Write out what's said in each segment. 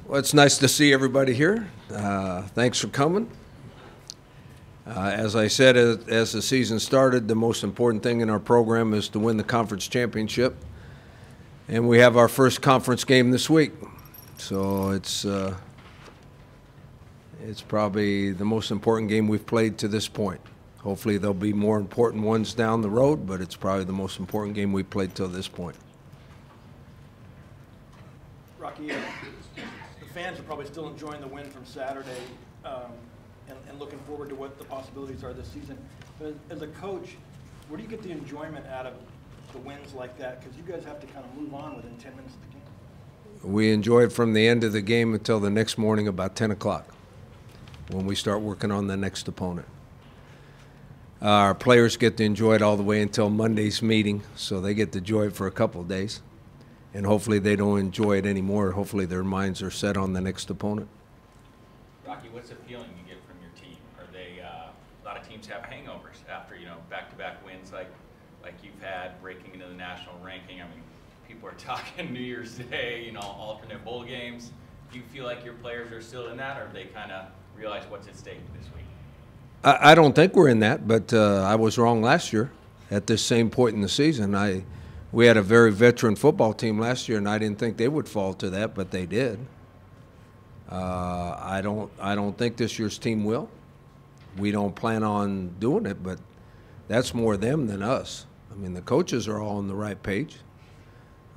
Well, it's nice to see everybody here. Thanks for coming. As I said, as the season started, the most important thing in our program is to win the conference championship. And we have our first conference game this week. So it's probably the most important game we've played to this point. Hopefully there'll be more important ones down the road, but it's probably the most important game we've played till this point. Rocky, the fans are probably still enjoying the win from Saturday and looking forward to what the possibilities are this season. But as a coach, where do you get the enjoyment out of the wins like that? Because you guys have to kind of move on within 10 minutes of the game. We enjoy it from the end of the game until the next morning about 10 o'clock when we start working on the next opponent. Our players get to enjoy it all the way until Monday's meeting, so they get to enjoy it for a couple of days. And hopefully they don't enjoy it anymore. Hopefully their minds are set on the next opponent. Rocky, what's the feeling you get from your team? Are they a lot of teams have hangovers after back-to-back wins like you've had, breaking into the national ranking. I mean, people are talking New Year's Day, alternate bowl games. Do you feel like your players are still in that, or they kind of realize what's at stake this week? I don't think we're in that, but I was wrong last year at this same point in the season. We had a very veteran football team last year, and I didn't think they would fall to that, but they did. I don't think this year's team will. We don't plan on doing it, but that's more them than us. I mean, the coaches are all on the right page.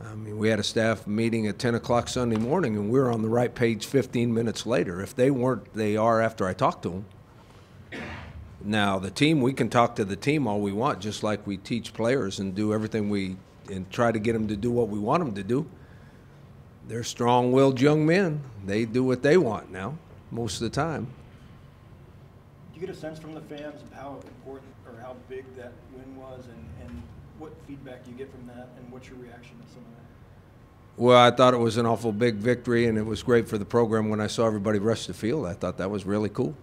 I mean, we had a staff meeting at 10 o'clock Sunday morning, and we were on the right page 15 minutes later. If they weren't, they are after I talked to them. Now, the team, we can talk to the team all we want, just like we teach players and do everything and try to get them to do what we want them to do. They're strong-willed young men. They do what they want now, most of the time. Do you get a sense from the fans of how important or how big that win was and what feedback do you get from that, and what's your reaction to some of that? Well, I thought it was an awful big victory, and it was great for the program when I saw everybody rush the field. I thought that was really cool.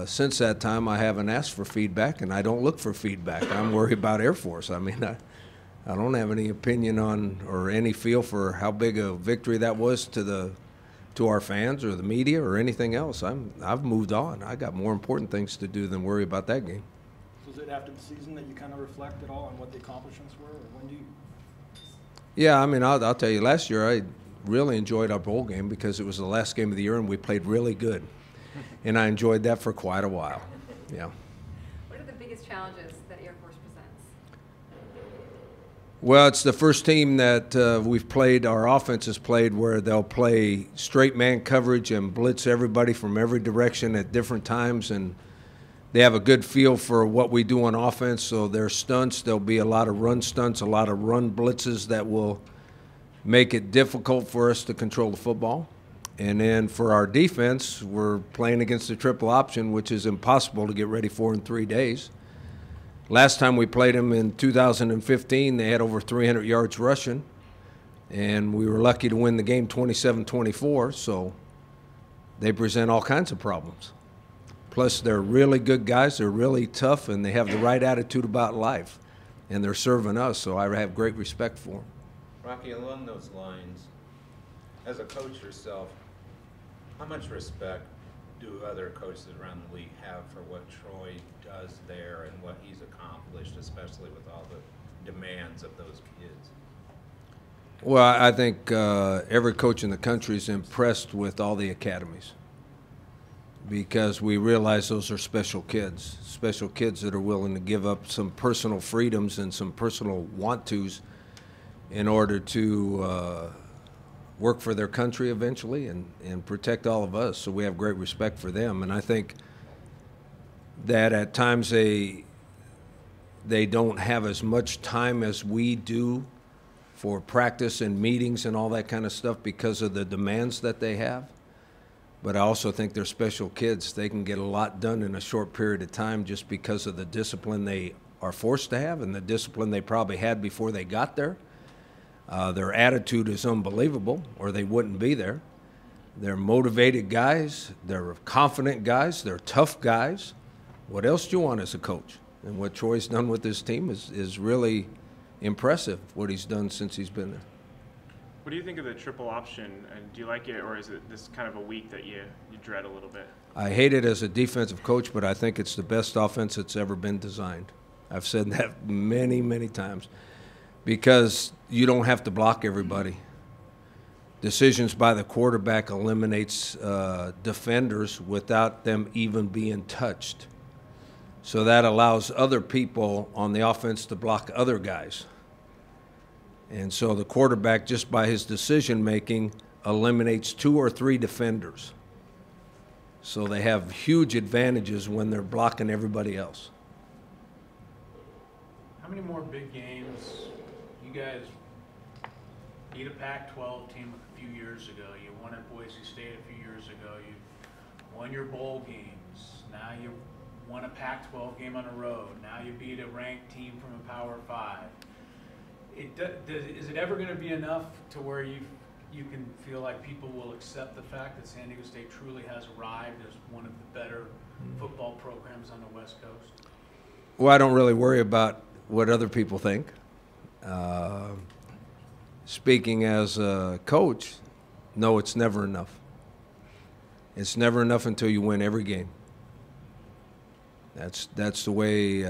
Since that time, I haven't asked for feedback, and I don't look for feedback. I'm worried about Air Force. I mean, I don't have any opinion on or any feel for how big a victory that was to our fans or the media or anything else. I've moved on. I got more important things to do than worry about that game. So is it after the season that you kind of reflect at all on what the accomplishments were, or when do you? Yeah, I mean, I'll tell you, last year I really enjoyed our bowl game because it was the last game of the year and we played really good. And I enjoyed that for quite a while. Yeah. What are the biggest challenges that Air Force presents? Well, it's the first team that we've played, our offense has played, where they'll play straight man coverage and blitz everybody from every direction at different times. And they have a good feel for what we do on offense. So their stunts, there'll be a lot of run stunts, a lot of run blitzes that will make it difficult for us to control the football. And then for our defense, we're playing against the triple option, which is impossible to get ready for in 3 days. Last time we played them in 2015, they had over 300 yards rushing, and we were lucky to win the game 27-24, so they present all kinds of problems. Plus, they're really good guys, they're really tough, and they have the right attitude about life, and they're serving us, so I have great respect for them. Rocky, along those lines, as a coach yourself, how much respect do other coaches around the league have for what Troy does there and what he's accomplished, especially with all the demands of those kids? Well, I think every coach in the country is impressed with all the academies because we realize those are special kids that are willing to give up some personal freedoms and some personal want-tos in order to work for their country eventually and protect all of us. So we have great respect for them. And I think that at times they don't have as much time as we do for practice and meetings and all that kind of stuff because of the demands that they have. But I also think they're special kids. They can get a lot done in a short period of time just because of the discipline they are forced to have and the discipline they probably had before they got there. Their attitude is unbelievable, or they wouldn't be there. They're motivated guys. They're confident guys. They're tough guys. What else do you want as a coach? And what Troy's done with this team is really impressive, what he's done since he's been there. What do you think of the triple option, and do you like it, or is it this kind of a week that you dread a little bit? I hate it as a defensive coach, but I think it's the best offense that's ever been designed. I've said that many, many times, because you don't have to block everybody. Decisions by the quarterback eliminates defenders without them even being touched. So that allows other people on the offense to block other guys. And so the quarterback, just by his decision-making, eliminates 2 or 3 defenders. So they have huge advantages when they're blocking everybody else. How many more big games? You guys beat a Pac-12 team a few years ago. You won at Boise State a few years ago. You won your bowl games. Now you won a Pac-12 game on the road. Now you beat a ranked team from a Power 5. Is it ever going to be enough to where you can feel like people will accept the fact that San Diego State truly has arrived as one of the better football programs on the West Coast? Well, I don't really worry about what other people think. Speaking as a coach, no, it's never enough. It's never enough until you win every game. That's the way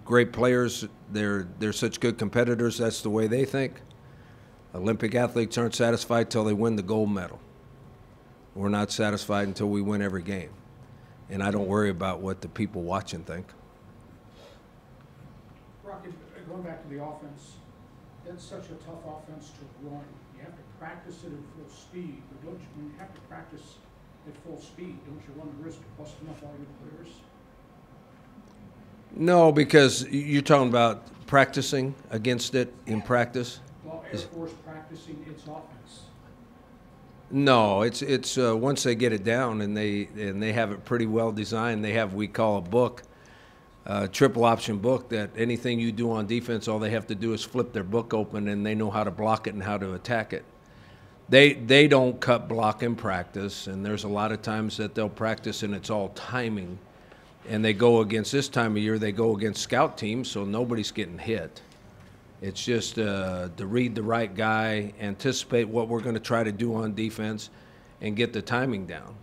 great players, they're such good competitors, that's the way they think. Olympic athletes aren't satisfied till they win the gold medal. We're not satisfied until we win every game. And I don't worry about what the people watching think. Rocky, going back to the offense, that's such a tough offense to run. You have to practice it at full speed, but don't you, when you have to practice at full speed, don't you run the risk of busting up all your players? No, because you're talking about practicing against it in practice. Well, Air Force practicing its offense. No, it's once they get it down and they have it pretty well designed. They have, we call a book, triple option book, that anything you do on defense, all they have to do is flip their book open and they know how to block it and how to attack it. They don't cut block in practice, and there's a lot of times that they'll practice and it's all timing. And they go against, this time of year, they go against scout teams, so nobody's getting hit. It's just to read the right guy, anticipate what we're going to try to do on defense, and get the timing down.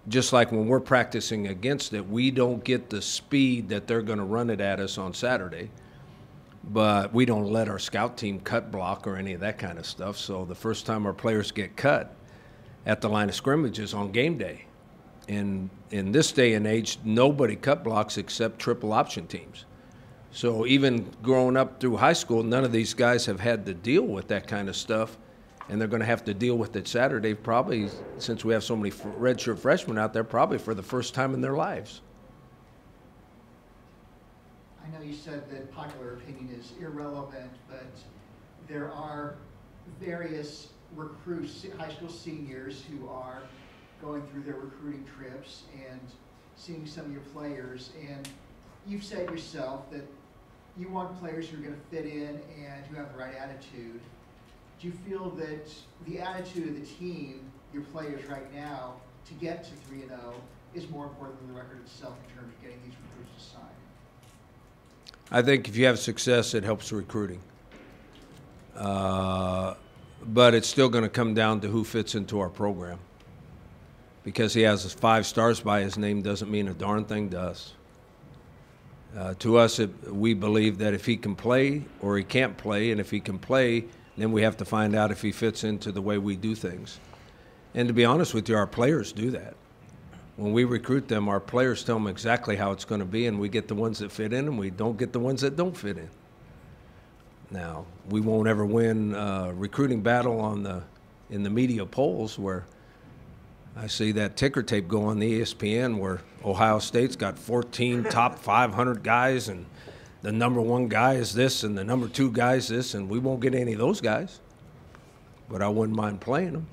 Just like when we're practicing against it, we don't get the speed that they're going to run it at us on Saturday, but we don't let our scout team cut block or any of that kind of stuff. So the first time our players get cut at the line of scrimmage is on game day. In this day and age, nobody cut blocks except triple option teams. So even growing up through high school, none of these guys have had to deal with that kind of stuff, and they're going to have to deal with it Saturday, probably, since we have so many redshirt freshmen out there, probably for the first time in their lives. I know you said that popular opinion is irrelevant, but there are various recruits, high school seniors, who are going through their recruiting trips and seeing some of your players, and you've said yourself that you want players who are going to fit in and who have the right attitude. Do you feel that the attitude of the team, your players right now, to get to 3-0 is more important than the record itself in terms of getting these recruits to sign? I think if you have success, it helps recruiting. But it's still going to come down to who fits into our program. Because he has 5 stars by his name doesn't mean a darn thing to us. To us, we believe that if he can play or he can't play, and if he can play, then we have to find out if he fits into the way we do things. And to be honest with you, our players do that. When we recruit them, our players tell them exactly how it's going to be, and we get the ones that fit in, and we don't get the ones that don't fit in. Now, we won't ever win a recruiting battle in the media polls where I see that ticker tape go on the ESPN where Ohio State's got 14 top 500 guys, and the number 1 guy is this, and the number 2 guy is this, and we won't get any of those guys. But I wouldn't mind playing them.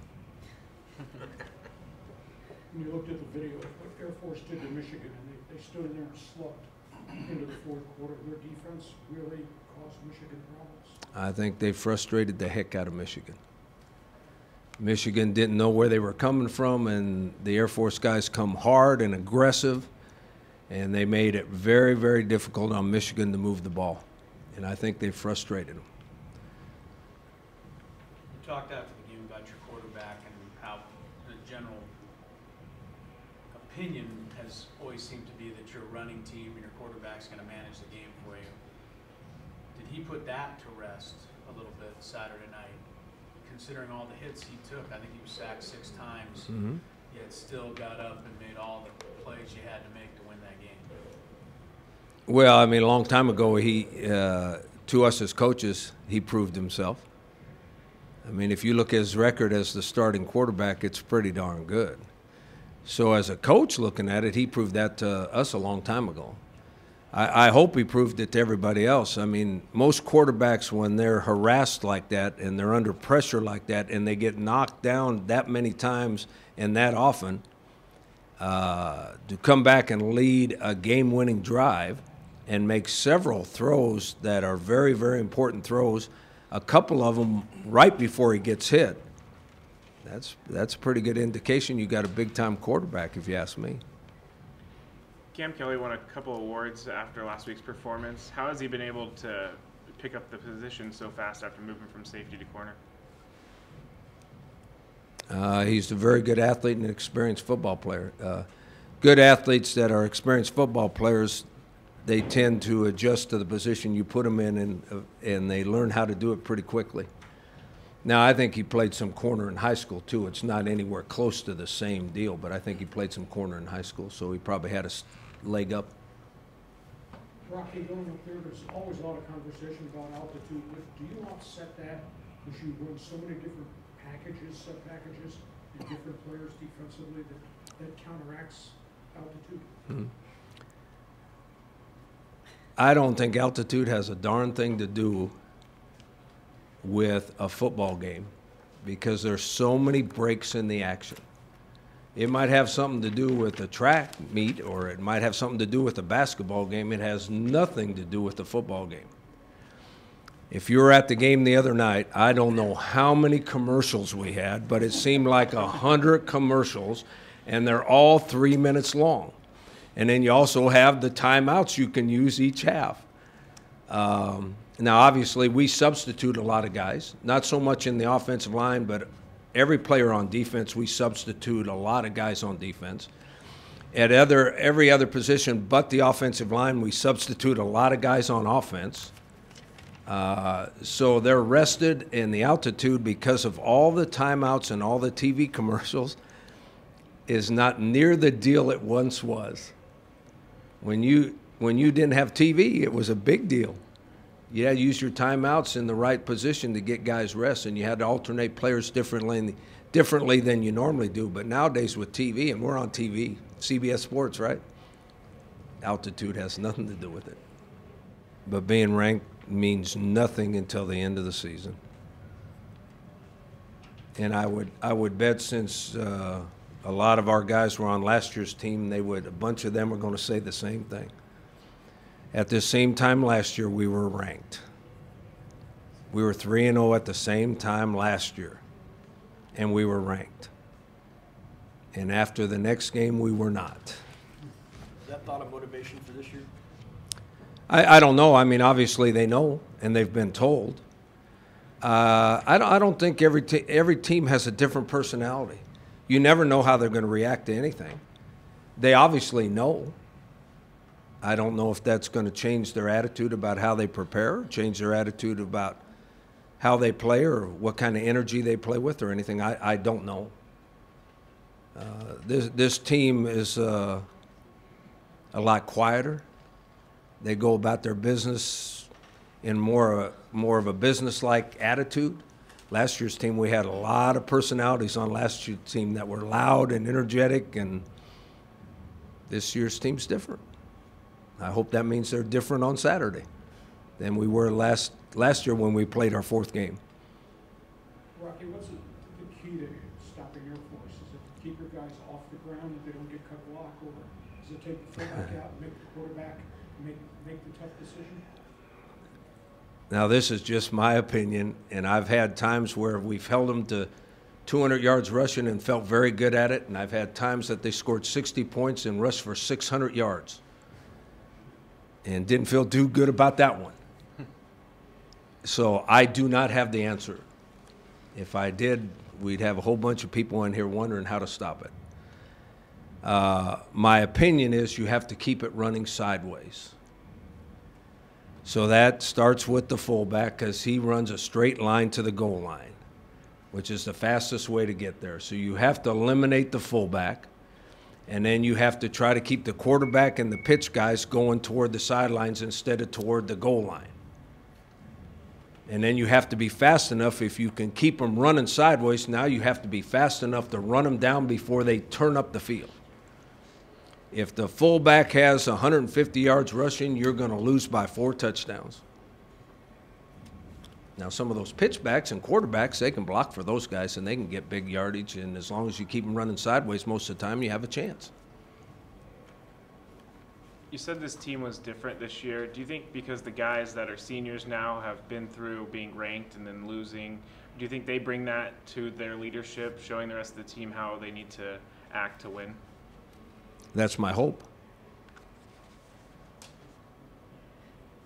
When you looked at the video, what Air Force did to Michigan, and they stood in there and slugged into the fourth quarter. Their defense really caused Michigan problems. I think they frustrated the heck out of Michigan. Michigan didn't know where they were coming from, and the Air Force guys come hard and aggressive, and they made it very, very difficult on Michigan to move the ball. And I think they frustrated them. talked after the game about your quarterback and how the general opinion has always seemed to be that you're a running team and your quarterback's going to manage the game for you. Did he put that to rest a little bit Saturday night? Considering all the hits he took, I think he was sacked 6 times, yet still got up and made all the plays you had to make to win that game. Well, I mean, a long time ago, he, to us as coaches, he proved himself. I mean, if you look at his record as the starting quarterback, it's pretty darn good. So as a coach looking at it, he proved that to us a long time ago. I hope he proved it to everybody else. I mean, most quarterbacks, when they're harassed like that and they're under pressure like that and they get knocked down that many times and that often, to come back and lead a game-winning drive and make several throws that are very, very important throws, a couple of them right before he gets hit, that's a pretty good indication you got a big-time quarterback, if you ask me. Cam Kelly won a couple awards after last week's performance. How has he been able to pick up the position so fast after moving from safety to corner? He's a very good athlete and an experienced football player. Good athletes that are experienced football players, they tend to adjust to the position you put them in, and they learn how to do it pretty quickly. Now, I think he played some corner in high school, too. It's not anywhere close to the same deal, but I think he played some corner in high school, so he probably had a leg up. Rocky, going up there, there's always a lot of conversation about altitude. Do you offset that because you run so many different packages, sub-packages, and different players defensively that counteracts altitude? I don't think altitude has a darn thing to do with a football game because there's so many breaks in the action. It might have something to do with a track meet, or it might have something to do with a basketball game. It has nothing to do with the football game. If you were at the game the other night, I don't know how many commercials we had, but it seemed like 100 commercials, and they're all 3 minutes long. And then you also have the timeouts you can use each half. Now, obviously, we substitute a lot of guys, not so much in the offensive line, but every player on defense, we substitute a lot of guys on defense. At every other position but the offensive line, we substitute a lot of guys on offense. So they're rested in the altitude because of all the timeouts and all the TV commercials is not near the deal it once was. When you didn't have TV, it was a big deal. You had to use your timeouts in the right position to get guys rest, and you had to alternate players differently than you normally do. But nowadays with TV, and we're on TV, CBS Sports, right? Altitude has nothing to do with it. But being ranked means nothing until the end of the season. And I would bet since a lot of our guys were on last year's team, a bunch of them are going to say the same thing. At the same time last year, we were ranked. We were 3-0 at the same time last year, and we were ranked. And after the next game, we were not. Is that thought of motivation for this year? I don't know. I mean, obviously they know, and they've been told. I don't think every team has a different personality. You never know how they're going to react to anything. They obviously know. I don't know if that's going to change their attitude about how they prepare, change their attitude about how they play or what kind of energy they play with or anything. I don't know. This team is a lot quieter. They go about their business in more of a business-like attitude. Last year's team, we had a lot of personalities on last year's team that were loud and energetic, and this year's team's different. I hope that means they're different on Saturday than we were last year when we played our fourth game. Rocky, what's the key to stopping Air Force? Is it to keep your guys off the ground if they don't get cut block, or is it take the fullback out and make the quarterback make the tough decision? Now, this is just my opinion, and I've had times where we've held them to 200 yards rushing and felt very good at it, and I've had times that they scored 60 points and rushed for 600 yards and didn't feel too good about that one. So I do not have the answer. If I did, we'd have a whole bunch of people in here wondering how to stop it. My opinion is you have to keep it running sideways. So that starts with the fullback because he runs a straight line to the goal line, which is the fastest way to get there. So you have to eliminate the fullback, and then you have to try to keep the quarterback and the pitch guys going toward the sidelines instead of toward the goal line. And then you have to be fast enough. If you can keep them running sideways, now you have to be fast enough to run them down before they turn up the field. If the fullback has 150 yards rushing, you're going to lose by 4 touchdowns. Now, some of those pitchbacks and quarterbacks, they can block for those guys, and they can get big yardage. And as long as you keep them running sideways most of the time, you have a chance. You said this team was different this year. Do you think because the guys that are seniors now have been through being ranked and then losing, do you think they bring that to their leadership, showing the rest of the team how they need to act to win? That's my hope.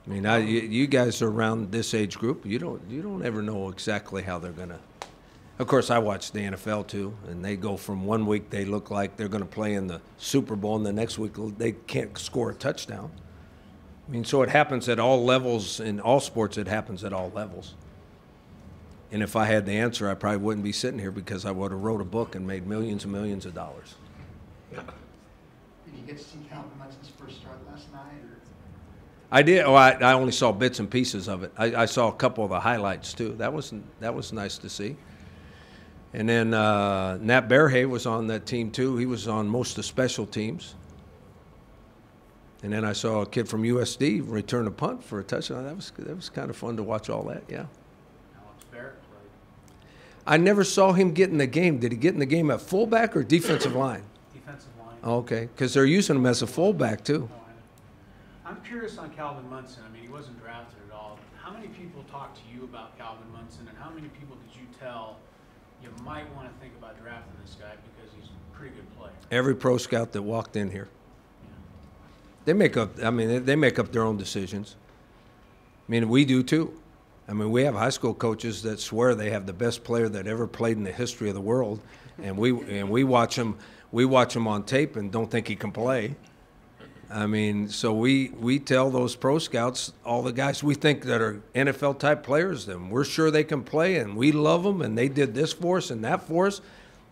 I mean, you guys are around this age group. You don't ever know exactly how they're gonna. Of course, I watch the NFL too, and they go from one week they look like they're going to play in the Super Bowl, and the next week they can't score a touchdown. I mean, so it happens at all levels in all sports. It happens at all levels. And if I had the answer, I probably wouldn't be sitting here because I would have wrote a book and made millions and millions of dollars. Did you get to see Calvin Munson's first start last night? Or? I did. Oh, I only saw bits and pieces of it. I saw a couple of the highlights too. That was nice to see. And then Nat Berhe was on that team too. He was on most of the special teams. And then I saw a kid from USD return a punt for a touchdown. That was kind of fun to watch all that. Yeah. Alex Barrett played. I never saw him get in the game. Did he get in the game at fullback or defensive line? Defensive line. Oh, okay, because they're using him as a fullback too. I'm curious on Calvin Munson. I mean, he wasn't drafted at all. How many people talked to you about Calvin Munson, and how many people did you tell you might want to think about drafting this guy because he's a pretty good player? Every pro scout that walked in here. They make up. I mean, they make up their own decisions. I mean, we do too. I mean, we have high school coaches that swear they have the best player that ever played in the history of the world, and we watch him. We watch him on tape and don't think he can play. I mean, so we tell those pro scouts, all the guys we think that are NFL type players, and we're sure they can play, and we love them, and they did this for us and that for us.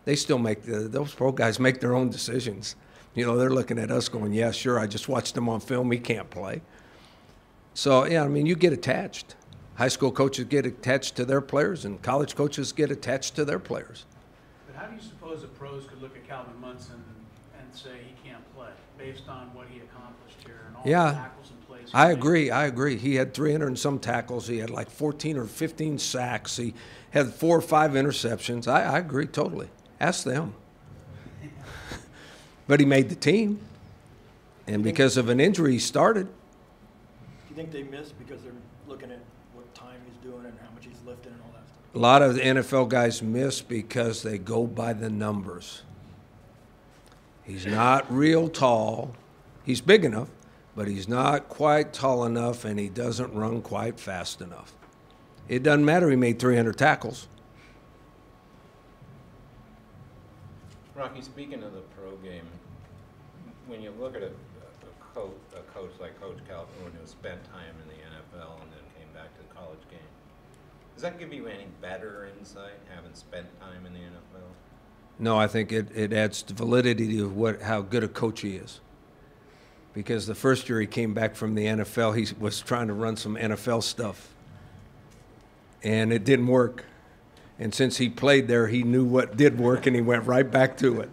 They still make those pro guys make their own decisions. You know, they're looking at us going, yeah, sure, I just watched him on film. He can't play. So, yeah, I mean, you get attached. High school coaches get attached to their players, and college coaches get attached to their players. But how do you suppose the pros could look at Calvin Munson and say he can't play based on what he accomplished here and all the tackles and plays? I agree. He had 300 and some tackles. He had like 14 or 15 sacks. He had 4 or 5 interceptions. I agree totally. Ask them. But he made the team, and because of an injury, he started. Do you think they missed because they're looking at what time he's doing and how much he's lifting and all that stuff? A lot of the NFL guys miss because they go by the numbers. He's not real tall. He's big enough, but he's not quite tall enough, and he doesn't run quite fast enough. It doesn't matter he made 300 tackles. Rocky, speaking of the pro game, when you look at a coach like Coach Calhoun who spent time in the NFL and then came back to the college game, does that give you any better insight, having spent time in the NFL? No, I think it adds validity to how good a coach he is. Because the first year he came back from the NFL, he was trying to run some NFL stuff. And it didn't work. And since he played there, he knew what did work, and he went right back to it.